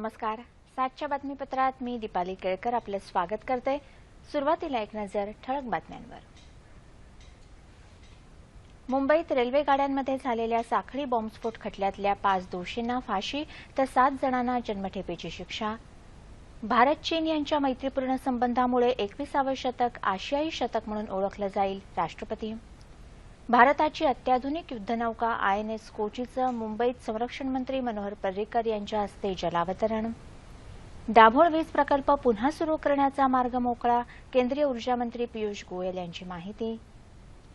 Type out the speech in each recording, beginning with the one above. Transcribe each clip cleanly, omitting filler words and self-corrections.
नमस्कार. 7च्या बातमीपत्रात मी दीपाली केळकर आपलं स्वागत करते. सुरुवातीला एक नजर ठळक बातम्यांवर. मुंबईत रेल्वे गाड्यांमध्ये झालेल्या साखळी बॉम्बस्फोट खटल्यातल्या 5 दोषींना फाशी तर 7 जणांना जन्मठेपेची शिक्षा. भारत चीन यांच्या मैत्रीपूर्ण संबंधामुळे 21वे शतक आशियाई शतक म्हणून ओळखलं जाईल. राष्ट्रपती. भारताची अत्याधुनिक युद्धनौका INS कोचीचं मुंबईत संरक्षण मंत्री मनोहर पर्रिकर यांच्या हस्ते जलावतरण. दाभोळ वीज प्रकल्प पुन्हा सुरू करण्याचा मार्ग मोकळा. केंद्रीय ऊर्जा मंत्री पियुष गोयल यांची माहिती.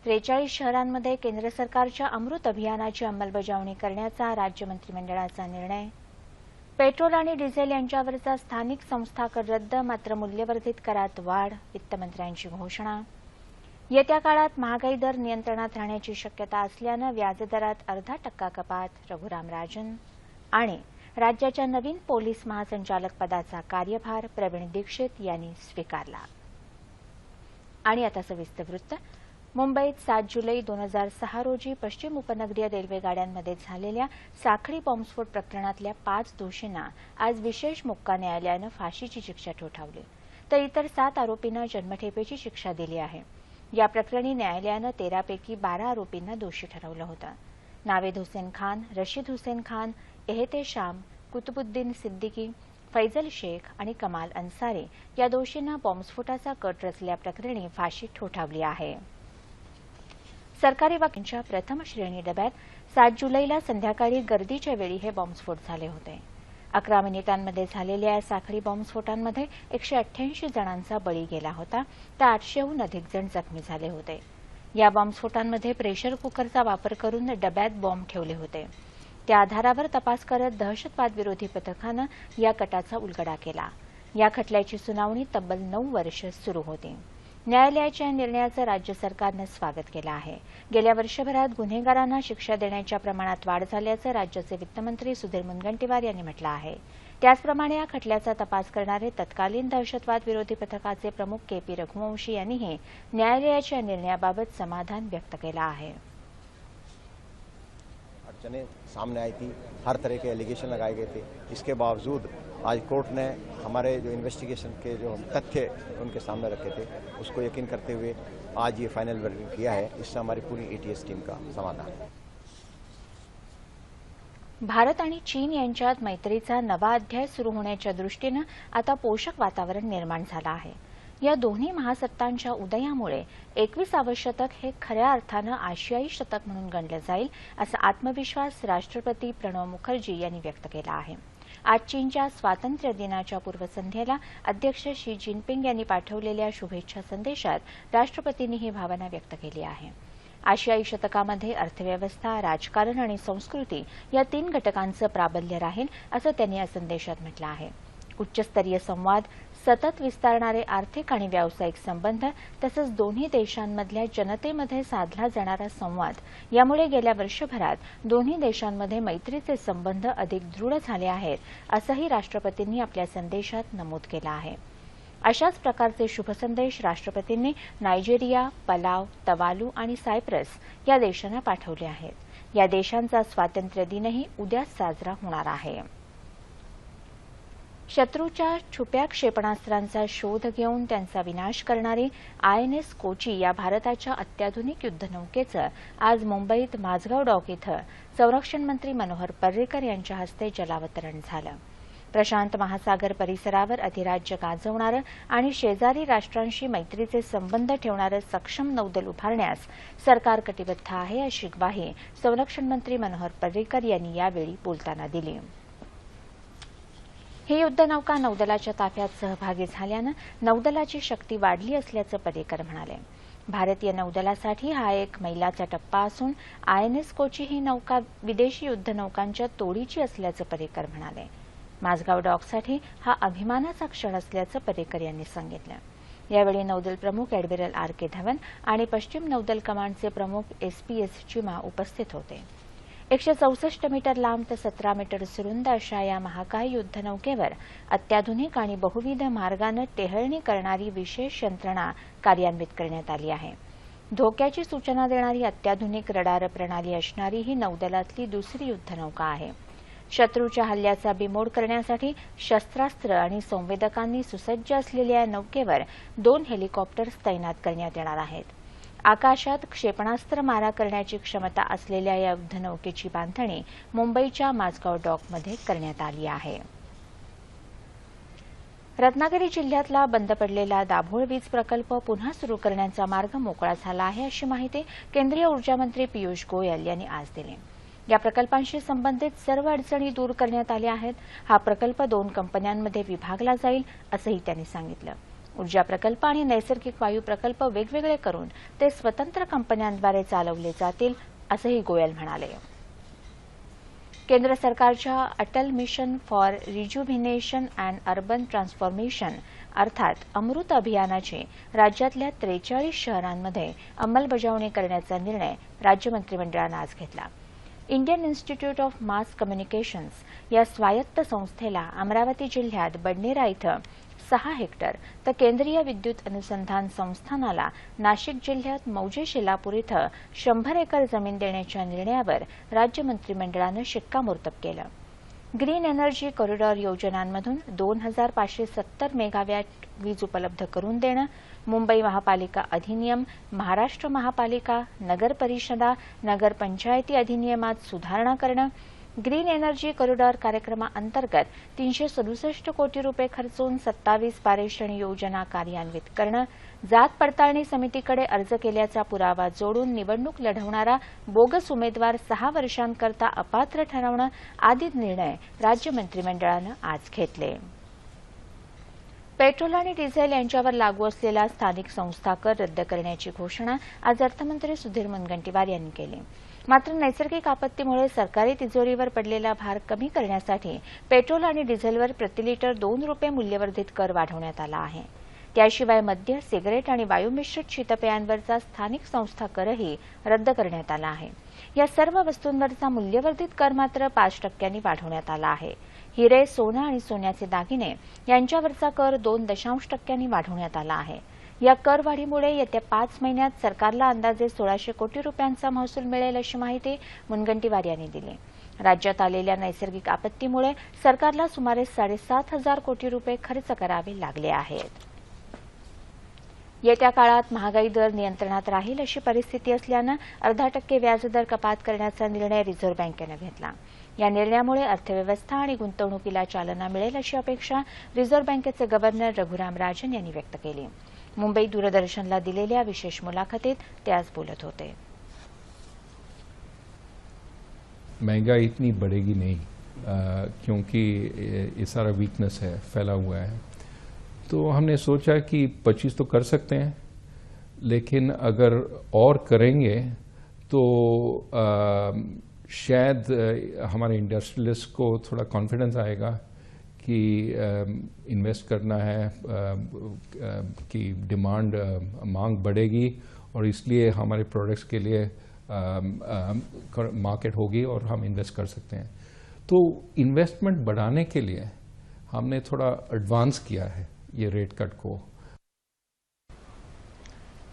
43 शहरांमध्ये केंद्र सरकारच्या अमृत अभियानाची अंमलबजावणी करण्याचा राज्य मंत्रिमंडळाचा निर्णय. पेट्रोल आणि डिझेल यांच्यावरचा स्थानिक संस्था कर रद्द, मात्र मूल्यवर्धित करात वाढ. वित्तमंत्र्यांची घोषणा. येत्या काळात महागाई दर नियंत्रणात राहण्याची शक्यता असल्यानं व्याजदरात 0.5% कपात. रघुराम राजन. आणि राज्याच्या नवीन पोलीस महासंचालक पदाचा कार्यभार प्रवीण दीक्षित यांनी स्वीकारला. आणि आता सविस्तर वृत्त. मुंबईत 7 जुलै 2006 रोजी पश्चिम उपनगरीय रेल्वे गाड्यांमध्ये झालेल्या साखळी बॉम्बस्फोट प्रकरणातल्या 5 दोषींना आज विशेष मोक्का न्यायालयानं फाशीची शिक्षा ठोठावली, तर इतर 7 आरोपींना जन्मठेपेची शिक्षा दिली आहे. या प्रकरणी न्यायालयानं 13 पैकी 12 आरोपींना दोषी ठरवलं होतं. नावेद हुसेन खान, रशीद हुसेन खान, एहतेशाम, कुतुबुद्दीन सिद्दीकी, फैजल शेख आणि कमाल अन्सारी या दोषींना बॉम्बस्फोटाचा कट रचल्याप्रकरणी फाशी ठोठावली आहे. सरकारी वाहतुकीच्या प्रथम श्रेणी डब्यात 7 जुलैला संध्याकाळी गर्दीच्या वेळी हे बॉम्बस्फोट झाले होते. 11 मिनिटांमध्ये झालेल्या या साखळी बॉम्बस्फोटांमध्ये 188 जणांचा बळी गेला होता, तर 800हून अधिक जण जखमी झाले होते. या बॉम्बस्फोटांमध्ये प्रेशर कुकरचा वापर करून डब्यात बॉम्ब ठेवले होते. त्या आधारावर तपास करत दहशतवाद विरोधी पथकानं या कटाचा उलगडा केला. या खटल्याची सुनावणी तब्बल 9 वर्ष सुरू होती. न्यायालयाच्या निर्णयाचं राज्य सरकारनं स्वागत केलं आहे. गेल्या वर्षभरात गुन्हेगारांना शिक्षा देण्याच्या प्रमाणात वाढ झाल्याचं राज्याचे वित्तमंत्री सुधीर मुनगंटीवार यांनी म्हटलं आहे. त्याचप्रमाणे या खटल्याचा तपास करणारे तत्कालीन दहशतवाद विरोधी पथकाचे प्रमुख KP रघुवंशी यांनीही न्यायालयाच्या निर्णयाबाबत समाधान व्यक्त केलं आहे. अड़चनें सामने आई थी, हर तरह के एलिगेशन लगाए गए थे. इसके बावजूद आज कोर्ट ने हमारे जो इन्वेस्टिगेशन के जो तथ्य उनके सामने रखे थे उसको यकीन करते हुए आज ये फाइनल वर्डिक्ट किया है. इससे हमारी पूरी ATS टीम का समाधान है. भारत आणि चीन यांच्यात मैत्रीचा नवा अध्याय सुरू होण्याच्या दृष्टीनं आता पोषक वातावरण निर्माण झालं आहे. या दोन्ही महासत्तांच्या उदयामुळे 21वे शतक हे खऱ्या अर्थानं आशियाई शतक म्हणून गणलं जाईल, असा आत्मविश्वास राष्ट्रपती प्रणव मुखर्जी यांनी व्यक्त केला आहे. आज चीनच्या स्वातंत्र्य दिनाच्या पूर्वसंध्येला अध्यक्ष शी जिनपिंग यांनी पाठवलेल्या शुभेच्छा संदेशात राष्ट्रपतींनी ही भावना व्यक्त केली आहे. आशियाई शतकामध्ये अर्थव्यवस्था, राजकारण आणि संस्कृती या 3 घटकांचं प्राबल्य राहील, असं त्यांनी या संदेशात म्हटलं आहे. उच्चस्तरीय संवाद, सतत विस्तारणारे आर्थिक आणि व्यावसायिक संबंध तसंच दोन्ही देशांमधल्या जनतेमध्ये साधला जाणारा संवाद यामुळे गेल्या वर्षभरात दोन्ही देशांमध्ये मैत्रीचे संबंध अधिक दृढ झाले आहेत, असंही राष्ट्रपतींनी आपल्या संदेशात नमूद केलं आहे. अशाच प्रकारचे शुभसंदेश राष्ट्रपतींनी नायजेरिया, पलाव, तवालू आणि सायप्रस या देशांना पाठवले आहेत. या देशांचा स्वातंत्र्य दिनही उद्याच साजरा होणार आहे. शत्रूच्या छुप्या क्षेपणास्त्रांचा शोध घेऊन त्यांचा विनाश करणारी INS कोची या भारताच्या अत्याधुनिक युद्धनौकेचं आज मुंबईत माझगाव डॉक इथं संरक्षण मंत्री मनोहर पर्रिकर यांच्या हस्ते जलावतरण झालं. प्रशांत महासागर परिसरावर अधिराज्य गाजवणारं आणि शेजारी राष्ट्रांशी मैत्रीचे संबंध ठेवणारं सक्षम नौदल उभारण्यास सरकार कटिबद्ध आहे, अशी ग्वाही संरक्षण मंत्री मनोहर पर्रिकर यांनी यावेळी बोलताना दिली. ही युद्धनौका नौदलाच्या ताफ्यात सहभागी झाल्यानं नौदलाची शक्ती वाढली असल्याचं पर्रिकर म्हणाले. भारतीय नौदलासाठी हा एक मैलाचा टप्पा असून INS कोची ही नौका विदेशी युद्धनौकांच्या तोडीची असल्याचं पर्रिकर म्हणाले. माझगाव डॉकसाठी हा अभिमानाचा क्षण असल्याचं पर्रिकर यांनी सांगितलं. यावेळी नौदल प्रमुख एडमिरल RK धवन आणि पश्चिम नौदल कमांडचे प्रमुख SPS चिमा उपस्थित होते. 164 मीटर लांब तर 17 मीटर सुरुंद अशा या महाकाय युद्धनौकेवर अत्याधुनिक आणि बहुविध मार्गानं टेहळणी करणारी विशेष यंत्रणा कार्यान्वित करण्यात आली आहे. धोक्याची सूचना देणारी अत्याधुनिक रडार प्रणाली असणारी ही नौदलातली दुसरी युद्धनौका आहे. शत्रूच्या हल्ल्याचा बिमोड करण्यासाठी शस्त्रास्त्र आणि संवेदकांनी सुसज्ज असलेल्या या नौकेवर 2 हेलिकॉप्टर्स तैनात करण्यात येणार आहेत. आकाशात क्षेपणास्त्र मारा करण्याची क्षमता असलेल्या या युद्धनौकेची बांधणी मुंबईच्या माझगाव डॉकमध्ये करण्यात आली आहे. रत्नागिरी जिल्ह्यातला बंद पडलेला दाभोळ वीज प्रकल्प पुन्हा सुरू करण्याचा मार्ग मोकळा झाला आहे, अशी माहिती केंद्रीय ऊर्जा मंत्री पियुष गोयल यांनी आज दिली. या प्रकल्पांशी संबंधित सर्व अडचणी दूर करण्यात आल्या आहेत. हा प्रकल्प 2 कंपन्यांमध्ये विभागला जाईल, असंही त्यांनी सांगितलं. ऊर्जा प्रकल्प आणि नैसर्गिक वायू प्रकल्प वेगवेगळे करून ते स्वतंत्र कंपन्यांद्वारे चालवले जातील, असंही गोयल म्हणाले. केंद्र सरकारच्या Atal mission for rejuvenation and urban transformation अर्थात अमृत अभियानाची राज्यातल्या 43 शहरांमध्ये अंमलबजावणी करण्याचा निर्णय राज्य मंत्रिमंडळानं आज घेतला. Indian institute of mass communications या स्वायत्त संस्थेला अमरावती जिल्ह्यात बडनेरा इथं 6 हेक्टर तर केंद्रीय विद्युत अनुसंधान संस्थानाला नाशिक जिल्ह्यात मौजे शिलापूर इथं 100 एकर जमीन देण्याच्या निर्णयावर राज्य मंत्रिमंडळानं शिक्कामोर्तब केलं. ग्रीन एनर्जी कॉरिडॉर योजनांमधून 2570 मेगावॅट वीज उपलब्ध करून देणं, मुंबई महापालिका अधिनियम, महाराष्ट्र महापालिका, नगर परिषदा, नगरपंचायती अधिनियमात सुधारणा करणं, ग्रीन एनर्जी कॉरिडॉर कार्यक्रमाअंतर्गत 367 कोटी रुपये खर्चून 27 पारेषण योजना कार्यान्वित करणं, जात पडताळणी समितीकडे अर्ज केल्याचा पुरावा जोडून निवडणूक लढवणारा बोगस उमेदवार 6 वर्षांकरता अपात्र ठरवणं आदी निर्णय राज्य मंत्रिमंडळानं आज घेतले. पेट्रोल आणि डिझेल यांच्यावर लागू असलेला स्थानिक संस्था कर रद्द करण्याची घोषणा आज अर्थमंत्री सुधीर मुनगंटीवार यांनी केली. मात्र नैसर्गिक आपत्तीमुळे सरकारी तिजोरीवर पडलेला भार कमी करण्यासाठी पेट्रोल आणि डिझेलवर प्रतिलिटर 2 रुपये मूल्यवर्धित कर वाढवण्यात आला आहे. त्याशिवाय मद्य, सिगारेट आणि वायुमिश्रित शीतपेयांवरचा स्थानिक संस्था करही रद्द करण्यात आला आहे. या सर्व वस्तूंवरचा मूल्यवर्धित कर मात्र 5% वाढवण्यात आला आहे. हिरे, सोनं आणि सोन्याचे दागिने यांच्यावरचा कर 2.0% वाढवण्यात आला आहे. या करवाढीमुळे येत्या 5 महिन्यात सरकारला अंदाजे 1600 कोटी रुपयांचा महसूल मिळेल, अशी माहिती मुनगंटीवार यांनी दिली. राज्यात आलेल्या नैसर्गिक आपत्तीमुळे सरकारला सुमारे 7,500 कोटी रुपये खर्च करावे लागले आहेत. येत्या काळात महागाई दर नियंत्रणात राहील अशी परिस्थिती असल्यानं 0.5% व्याजदर कपात करण्याचा निर्णय रिझर्व्ह बँकेनं घेतला. या निर्णयामुळे अर्थव्यवस्था आणि गुंतवणुकीला चालना मिळेल अशी अपेक्षा रिझर्व्ह बँकेचे गव्हर्नर रघुराम राजन यांनी व्यक्त केली. मुंबई दूरदर्शनला दिलेल्या विशेष मुलाखतीत ते आज बोलत होते. महंगाई इतनी बढ़ेगी नहीं क्योंकि ये सारा वीकनेस है, फैला हुआ है. तो हमने सोचा कि 25 तो कर सकते हैं, लेकिन अगर और करेंगे तो शायद हमारे इंडस्ट्रियलिस्ट को थोड़ा कॉन्फिडेंस आएगा कि इन्वेस्ट करना है, कि डिमांड मांग बढ़ेगी और इसलिए हमारे प्रोडक्ट्स के लिए मार्केट होगी और हम इन्वेस्ट कर सकते हैं. तो इन्वेस्टमेंट बढ़ाने के लिए हमने थोड़ा एडवांस किया है ये रेट कट को.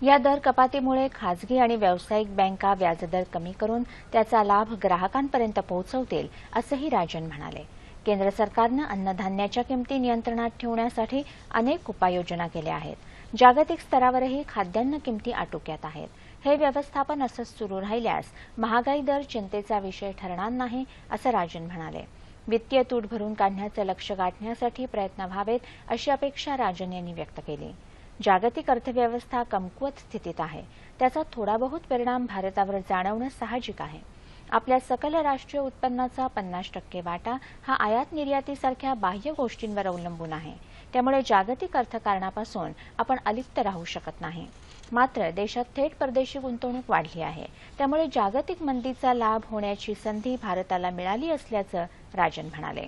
या दर कपातीमुळे खासगी आणि व्यावसायिक बँका व्याजदर कमी करून त्याचा लाभ ग्राहकांपर्यंत पोहोचवतील, असंही राजन म्हणाले. केंद्र सरकारनं अन्नधान्याच्या किमती नियंत्रणात ठेवण्यासाठी अनेक उपाययोजना केल्या आहेत. जागतिक स्तरावरही खाद्यान्न किमती आटोक्यात आहेत. हे व्यवस्थापन असंच सुरू राहिल्यास महागाई दर चिंतेचा विषय ठरणार नाही, असं राजन म्हणाले. वित्तीय तूट भरून काढण्याचं लक्ष्य गाठण्यासाठी प्रयत्न व्हावेत, अशी अपेक्षा राजन यांनी व्यक्त केली. जागतिक अर्थव्यवस्था कमकुवत स्थितीत आहे. त्याचा थोडा बहुत परिणाम भारतावर जाणवणं साहजिक आहे. आपल्या सकल राष्ट्रीय उत्पन्नाचा 50% वाटा हा आयात निर्यातीसारख्या बाह्य गोष्टींवर अवलंबून आहे. त्यामुळे जागतिक अर्थकारणापासून आपण अलिप्त राहू शकत नाही. मात्र देशात थेट परदेशी गुंतवणूक वाढली आहे. त्यामुळे जागतिक मंदीचा लाभ होण्याची संधी भारताला मिळाली असल्याचं राजन म्हणाले.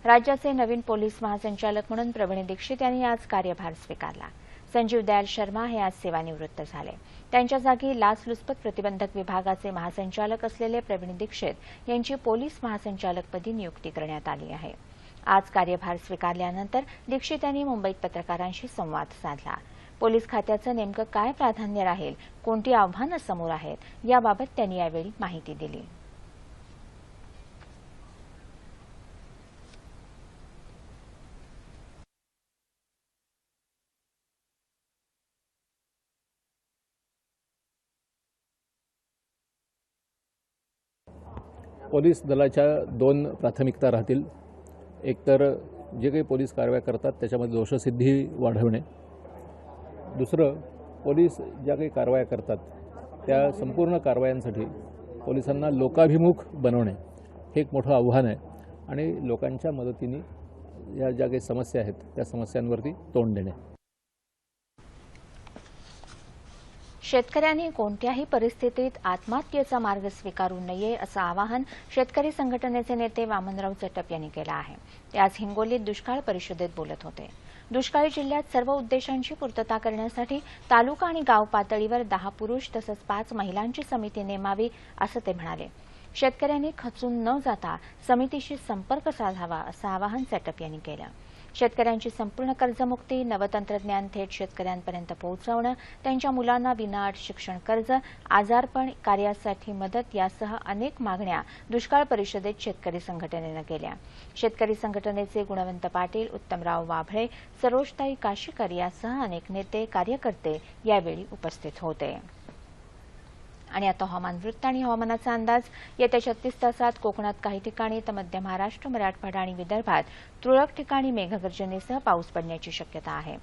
राज्याचे नवीन पोलीस महासंचालक म्हणून प्रवीण दीक्षित यांनी आज कार्यभार स्वीकारला. संजीव दयाल शर्मा हे आज सेवानिवृत्त झाले. त्यांच्या जागी लाचलुचपत प्रतिबंधक विभागाचे महासंचालक असलेले प्रवीण दीक्षित यांची पोलीस महासंचालकपदी नियुक्ती करण्यात आली आहे. आज कार्यभार स्वीकारल्यानंतर दीक्षित यांनी मुंबईत पत्रकारांशी संवाद साधला. पोलीस खात्याचं नेमकं काय प्राधान्य राहील, कोणती आव्हानं समोर आहेत, याबाबत त्यांनी यावेळी माहिती दिली. पोलीस दलाच्या 2 प्राथमिकता राहतील. एकतर जे काही पोलीस कारवाया करतात त्याच्यामध्ये दोषसिद्धी वाढवणे. दुसरं, पोलीस ज्या काही कारवाया करतात त्या संपूर्ण कारवायांसाठी पोलिसांना लोकाभिमुख बनवणे हे एक मोठं आव्हान आहे आणि लोकांच्या मदतीने या ज्या काही समस्या आहेत त्या समस्यांवरती तोंड देणे. शेतकऱ्यांनी कोणत्याही परिस्थितीत आत्महत्येचा मार्ग स्वीकारू नये असं आवाहन शेतकरी संघटनेचे नेते वामनराव चटप यांनी केलं आहे. ते आज हिंगोलीत दुष्काळ परिषदेत बोलत होते. दुष्काळी जिल्ह्यात सर्व उद्देशांची पूर्तता करण्यासाठी तालुका आणि गाव पातळीवर 10 पुरुष तसंच 5 महिलांची समिती नेमावी असं ते म्हणाले. शेतकऱ्यांनी खचून न जाता समितीशी संपर्क साधावा असं आवाहन चटप यांनी केलं. शेतकऱ्यांची संपूर्ण कर्जमुक्ती, नवतंत्रज्ञान थेट शेतकऱ्यांपर्यंत पोहोचवणं, त्यांच्या मुलांना विनाअट शिक्षण कर्ज, आजारपण, कार्यासाठी मदत यासह अनेक मागण्या दुष्काळ परिषदेत शेतकरी संघटनेनं केल्या. शेतकरी संघटनेचे गुणवंत पाटील, उत्तमराव वाभळे, सरोजताई काशीकर यासह अनेक नेते, कार्यकर्ते यावेळी उपस्थित होते. आणि आता हवामान वृत्त आणि हवामानाचा अंदाज. येत्या 36 तासात कोकणात काही ठिकाणी तर मध्य महाराष्ट्र, मराठवाडा आणि विदर्भात तुरळक ठिकाणी मेघगर्जनेसह पाऊस पडण्याची शक्यता आहे.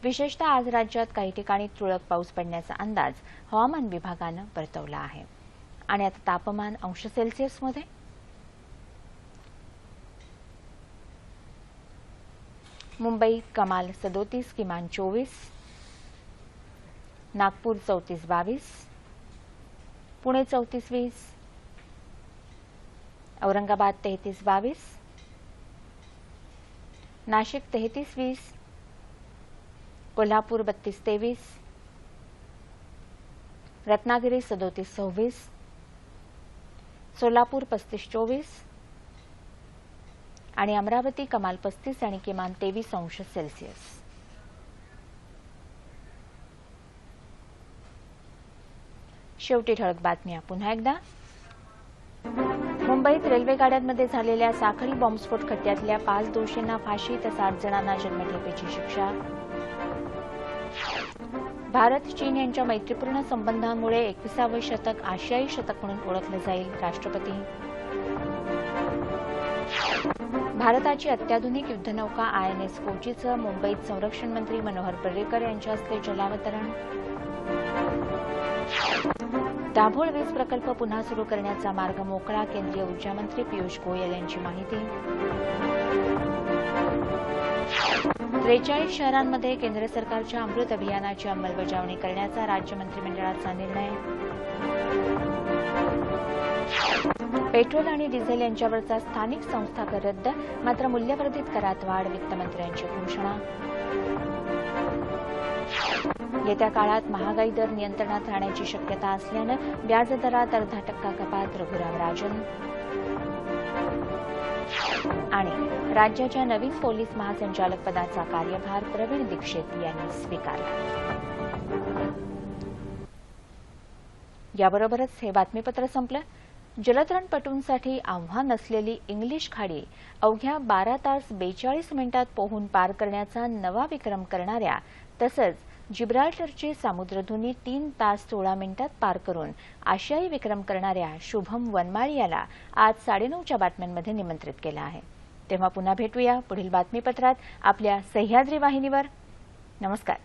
विशेषतः आज राज्यात काही ठिकाणी तुरळक पाऊस पडण्याचा अंदाज हवामान विभागानं वर्तवला आहे. आणि आता तापमान अंश सेल्सिअसमध्ये. मुंबई कमाल 37, किमान 24, नागपूर 34-22, पुणे 34-20, औरंगाबाद 33-22, नाशिक 33-20, कोल्हापूर 32-23, रत्नागिरी 37-26, सोलापूर 35-24 आणि अमरावती कमाल 35 आणि किमान 23 अंश सेल्सिअस. शेवटी ठळक बातम्या पुन्हा एकदा. मुंबईत रेल्वे गाड्यांमध्ये झालेल्या साखळी बॉम्बस्फोट खटल्यातल्या 5 दोषींना फाशी तर 7 जणांना जन्मठेपेची शिक्षा. भारत चीन यांच्या मैत्रीपूर्ण संबंधांमुळे 21सावं शतक आशियाई शतक म्हणून ओळखलं जाईल, राष्ट्रपती. भारताची अत्याधुनिक युद्धनौका INS कोचीचं मुंबईत संरक्षण मंत्री मनोहर पर्रिकर यांच्या हस्ते जलावतरण. दाभोळ वीज प्रकल्प पुन्हा सुरू करण्याचा मार्ग मोकळा, केंद्रीय ऊर्जा मंत्री पियुष गोयल यांची माहिती. 43 शहरांमध्ये केंद्र सरकारच्या अमृत अभियानाची अंमलबजावणी करण्याचा राज्य मंत्रिमंडळाचा निर्णय. पेट्रोल आणि डिझेल यांच्यावरचा स्थानिक संस्था कर रद्द, मात्र मूल्यवर्धित करात वाढ, वित्तमंत्र्यांची घोषणा. येत्या काळात महागाई दर नियंत्रणात राहण्याची शक्यता असल्यानं व्याजदरात 0.5% कपात, रघुराम राजन. आणि राज्याच्या नवीन पोलीस महासंचालक पदाचा कार्यभार प्रवीण दीक्षित यांनी स्वीकारला. याबरोबरच हे बातमीपत्र संपलं. जलतरणपटूंसाठी आव्हान असलेली इंग्लिश खाडी अवघ्या 12 तास 42 मिनिटात पोहून पार करण्याचा नवा विक्रम करणाऱ्या तसंच जिब्राल्टरची सामुद्रधुनी 3 तास 16 मिनिटात पार करून आशियाई विक्रम करणाऱ्या शुभम वनमाळी याला आज 9:30च्या बातम्यांमध्ये निमंत्रित केलं आहे. तेव्हा पुन्हा भेटूया पुढील बातमीपत्रात आपल्या सह्याद्री वाहिनीवर. नमस्कार.